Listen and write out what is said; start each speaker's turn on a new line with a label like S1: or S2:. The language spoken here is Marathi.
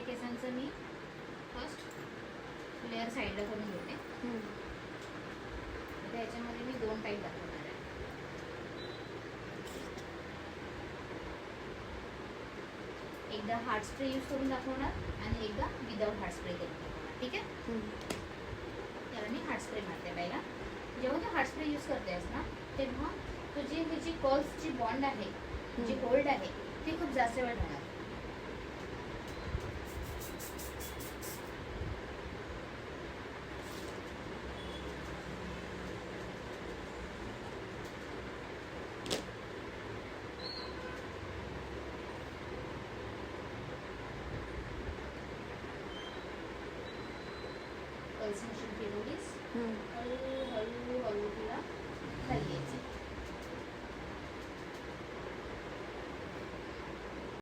S1: हे केसांचं मी फर्स्ट लेअर साईडला करून घेते. आता याच्यामध्ये मी 2 टाईप दाखवणार आहे. एकदा हार्ड स्प्रे यूज करून दाखवणार आणि एकदा विदाउट हार्ड स्प्रे करून दाखवणार. ठीक आहे. त्याला मी हार्ड स्प्रे मारते पहिला. जेव्हा तू हार्ड स्प्रे यूज करतेस ना तेव्हा तुझी ही जी कर्ल्सची बॉन्ड आहे, जी होल्ड आहे ती खूप जास्त वेळ राहणार. Curls machine फिरवलीस,